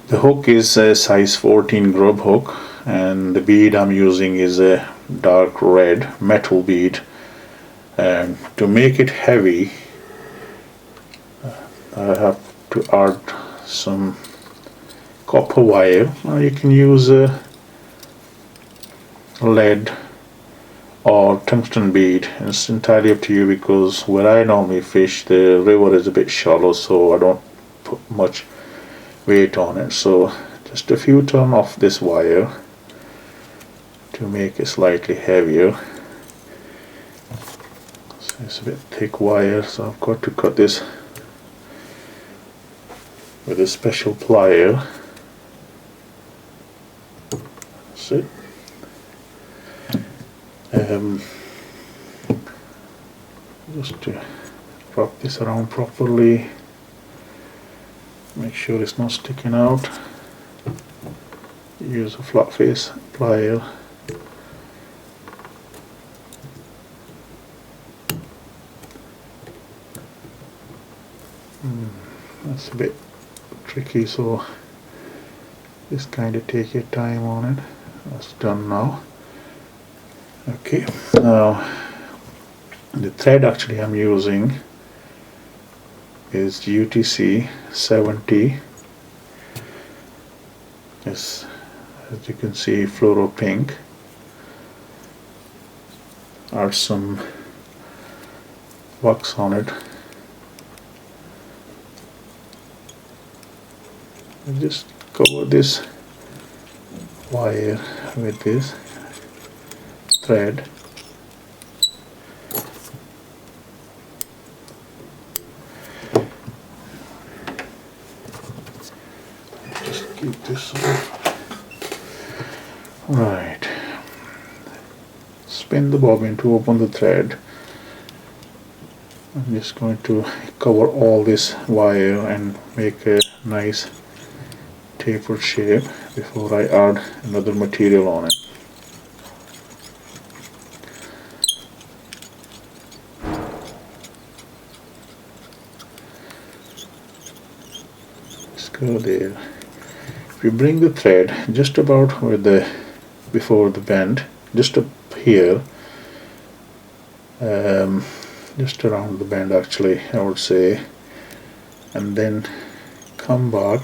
The hook is a size 14 grub hook, and the bead I'm using is a dark red metal bead. And to make it heavy, I have to add some copper wire. Now you can use a lead or tungsten bead. It's entirely up to you, because where I normally fish, the river is a bit shallow, so I don't put much weight on it. So just a few turns off this wire to make it slightly heavier. So it's a bit thick wire, so I've got to cut this with a special plier. That's it. Just to wrap this around properly, make sure it's not sticking out. Use a flat face plier. That's a bit tricky, so just kind of take your time on it. That's done now. Okay, now the thread actually I'm using is UTC 70. Yes, as you can see, fluoro pink. Add some wax on it. And just cover this wire with this thread. Just keep this off. Right. Spin the bobbin to open the thread. I'm just going to cover all this wire and make a nice tapered shape before I add another material on it. Just go there. If you bring the thread just about where before the bend, just up here, just around the bend actually, I would say, and then come back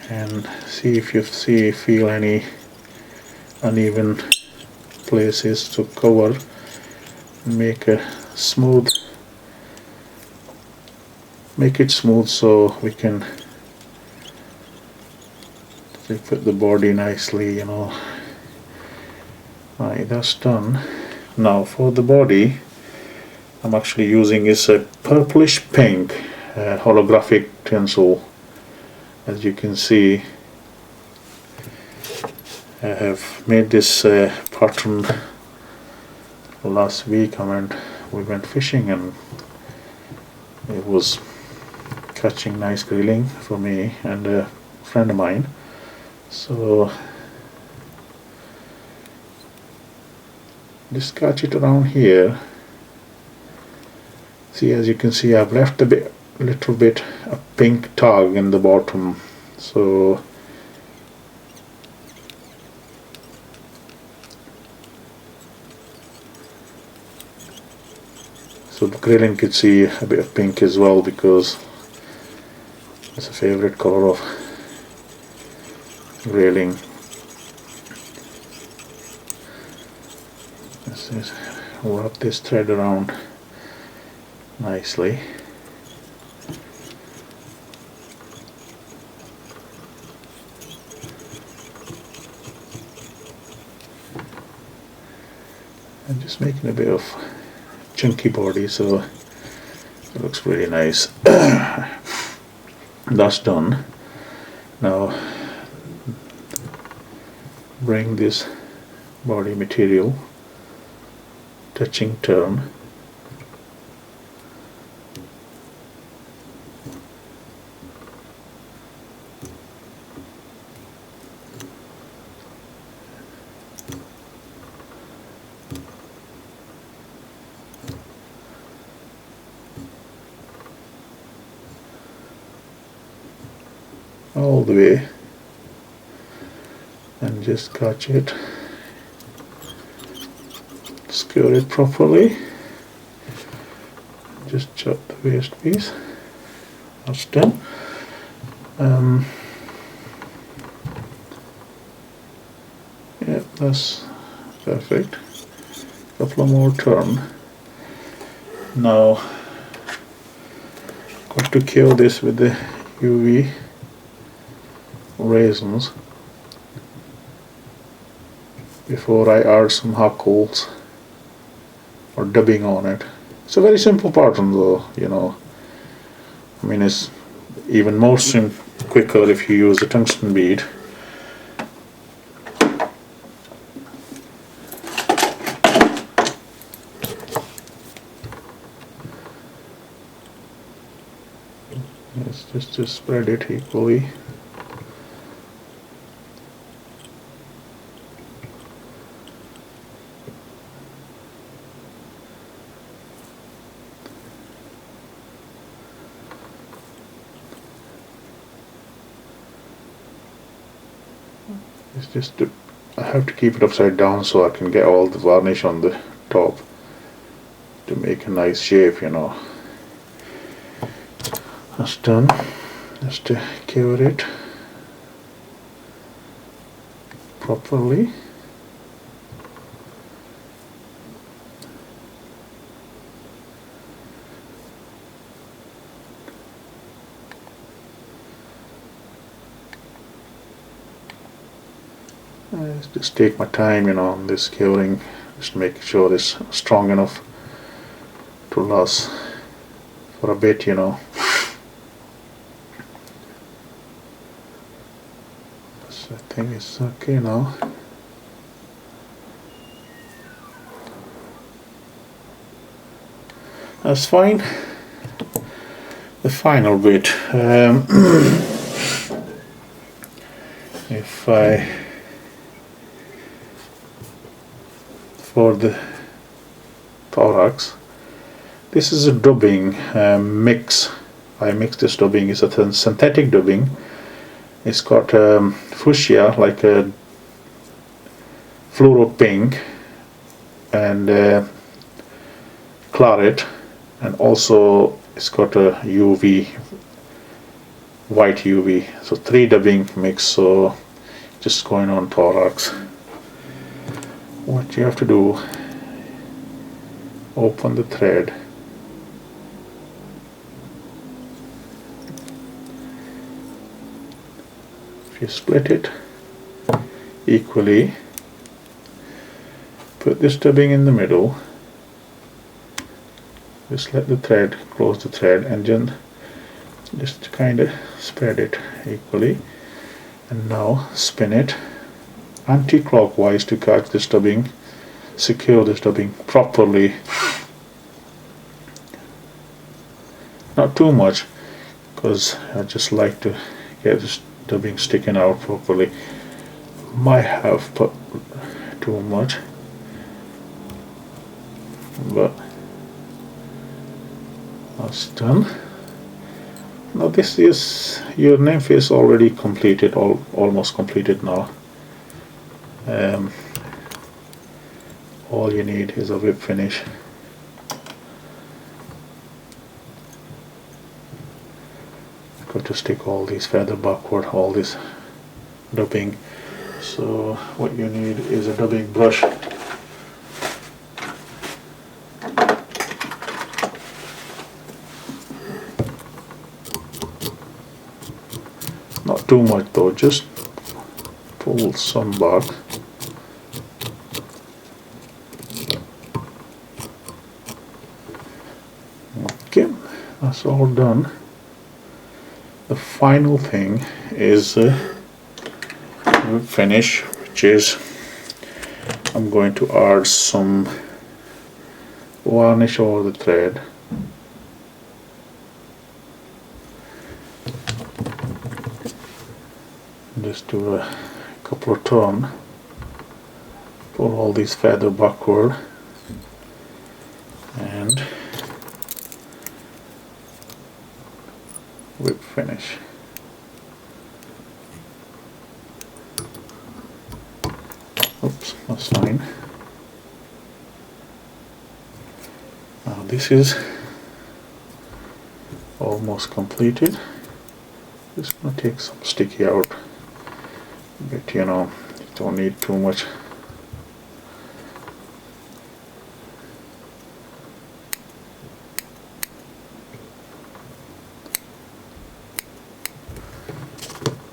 and see if you feel any uneven places to cover. Make it smooth so we can fit the body nicely, you know. Right, that's done. Now for the body, I'm actually using is a purplish pink holographic tinsel. As you can see, I have made this pattern last week. We went fishing and it was catching nice grayling for me and a friend of mine. So just catch it around here. See, as you can see, I've left a little bit a pink tag in the bottom, so the grayling could see a bit of pink as well, because it's a favorite color of grayling. Let's just wrap this thread around nicely. I'm just making a bit of chunky body, so it looks really nice. That's done. Now bring this body material, touching turn, all the way and just catch it, skewer it properly, just chop the waste piece. That's done. Yeah, that's perfect. Couple of more turn. Now got to kill this with the UV raisins before I add some hackles or dubbing on it. It's a very simple pattern though, you know. I mean, it's even more quicker if you use a tungsten bead. It's just to spread it equally. It's just to, I have to keep it upside down so I can get all the varnish on the top to make a nice shape, you know. That's done. Just to cover it properly. Just take my time, you know, on this covering, just make sure it's strong enough to last for a bit, you know. So I think it's okay now. That's fine. The final bit, if I for the thorax, this is a dubbing mix. I mixed this dubbing. It's a synthetic dubbing. It's got fuchsia, like a fluoro pink, and claret, and also it's got a UV, white UV. So 3 dubbing mix. So just going on thorax. What you have to do, open the thread, if you split it equally, put this dubbing in the middle, just let the thread, close the thread, and just kind of spread it equally, and now spin it anti-clockwise to catch this dubbing, secure this dubbing properly. Not too much, because I just like to get this dubbing sticking out properly. Might have put too much, but that's done. Now this is, your nymph is already completed, almost completed now. All you need is a whip finish. Got to stick all these feather backward, all this dubbing. So what you need is a dubbing brush. Not too much though, just pull some back. Okay, that's all done. The final thing is finish, which is I'm going to add some varnish over the thread. Just do a couple of turns, pull all these feather backward, and whip finish. That's fine. Now this is almost completed. Just gonna take some sticky out, but you don't need too much.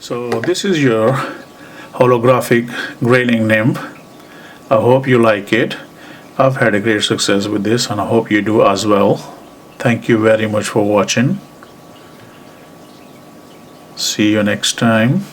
So this is your holographic Grayling nymph. I hope you like it. I've had a great success with this and I hope you do as well. Thank you very much for watching. See you next time.